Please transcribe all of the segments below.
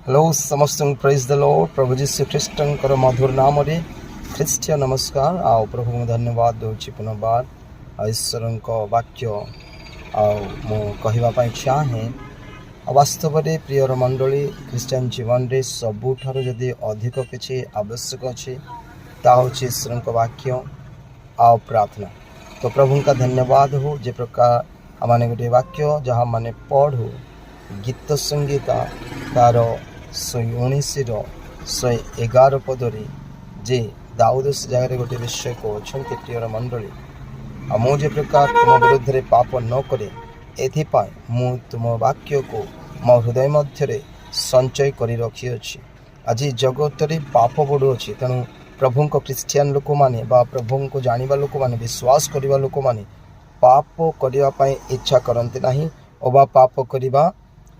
Hello समस्त praise the Lord प्रभु जीशु ख्रीष्टर मधुर नाम ख्रीष्टिया नमस्कार आओ प्रभु को धन्यवाद दूसरी पुनः बार ईश्वर वाक्य कहवाई चाहे वास्तव में प्रियर मंडली ख्रीष्टियान जीवन में सबुठार जदि अधिक किसी आवश्यक अच्छे ताऊँ ईश्वर वाक्य आओ प्रार्थना। तो प्रभु का धन्यवाद हो जे प्रकार आम गोटे वाक्य जहाँ मैंने पढ़ू गीत संगीता तार 119 111 पदरी जे दाऊद से जगह गोटे विषय को अच्छे प्रियर मंडली आ मुझे प्रकार तुम विरुद्ध में पाप न करे एथिपाई मु तुम वाक्य को मो हृदय मध्य संचय कर रखी अच्छी। आज जगत में पाप बढ़ू अच्छी तेणु प्रभु ख्रीष्टियान लोक मैंने प्रभु को जाना लोक मैंने विश्वास करवा लोक मैंने पाप करने इच्छा करते ना और पाप करवा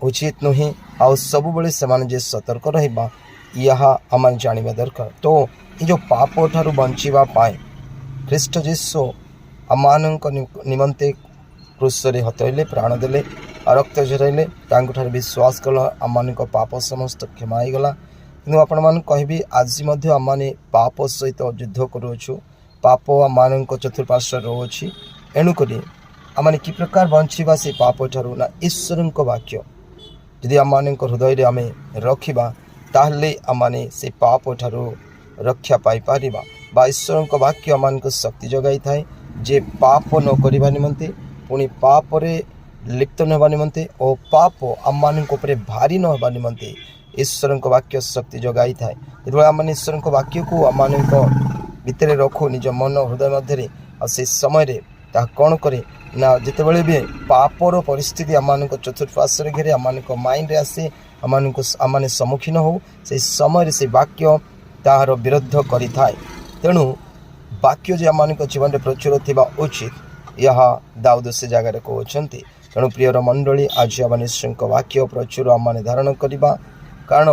उचित नुहे आ सब बड़े से सतर्क रहा यह आम जाना दरकार। तो ये जो पाप ठारू बचापी ख्रीष्ट जीशु आम निमंते क्रूसरे हतईले प्राण देले रक्त झराइले विश्वास कल आम पाप समस्त क्षमा गला। कि आपण मान कहबी आज आम पाप सहित युद्ध करुचु पाप आम चतुर्पार्श्व रोचे एणुक आम कि प्रकार बचा से पाप ठारू ना ईश्वर वाक्य यदि आम हृदय आम रखा ताहले आमने से पाप ठारू रक्षा पाई पारिबा ईश्वर वाक्य आम शक्ति जगाई थाए जे पाप न करने निमंते पुणी पाप रे लिप्त नवा निमंते और पाप आम भारी न होगा निमंते ईश्वर वाक्य शक्ति जगाई थाए। जो आम ईश्वर वाक्य को आम भितर रखू निज मन हृदय मध्य से समय कौन करे ना जितेबाला भी पापर परिस्थिति आम चतुर्पार्श्व घेरे आम माइंड रे आसे आम सम्मुखीन हो से समय से वाक्य तार विरोध करि थाए। तेणु वाक्य जे आम जीवन में प्रचुर थिबा उचित यह दाऊद से जगह कहते। तेणु प्रियर मंडली आज आम ईश्वर वाक्य प्रचुर आम धारण करवा कारण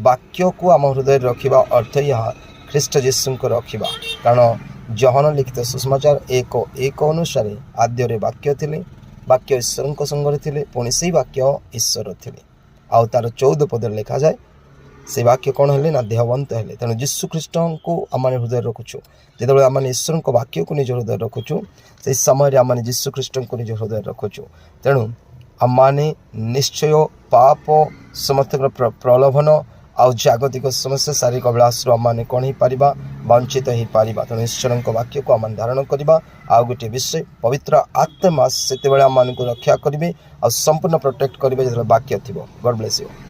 वाक्य को आम हृदय रखा अर्थ यह ख्रीष्ट जीशु को रखा कारण जहन लिखित सुसमाचार 1:1 अनुसार आद्य वाक्य थिले वाक्य ईश्वर संगे थिले पुणी से वाक्य ईश्वर थिले आउ तार 14 पद लिखा जाए से वाक्य कौन है ना देहवंत है। तेणु जीशु ख्रीष्ट को आम हृदय रखुचु जो आम ईश्वर वाक्य को निज हृदय रखुचु से समय आम जीशु ख्रीष्ट को निज हृदय रखुचु। तेणु आम निश्चय पाप समस्त प्रलोभन आउ जागतिक समस्या शारीरिक अभिलाष आम कौन हो पार वंचित हो पार। तेणु ईश्वर वाक्य को आम धारण करवा आउ गोटे विषय पवित्र आत्मा से आम को रक्षा करेंगे आ संपूर्ण प्रोटेक्ट करेंगे जो वाक्य थी। God bless you.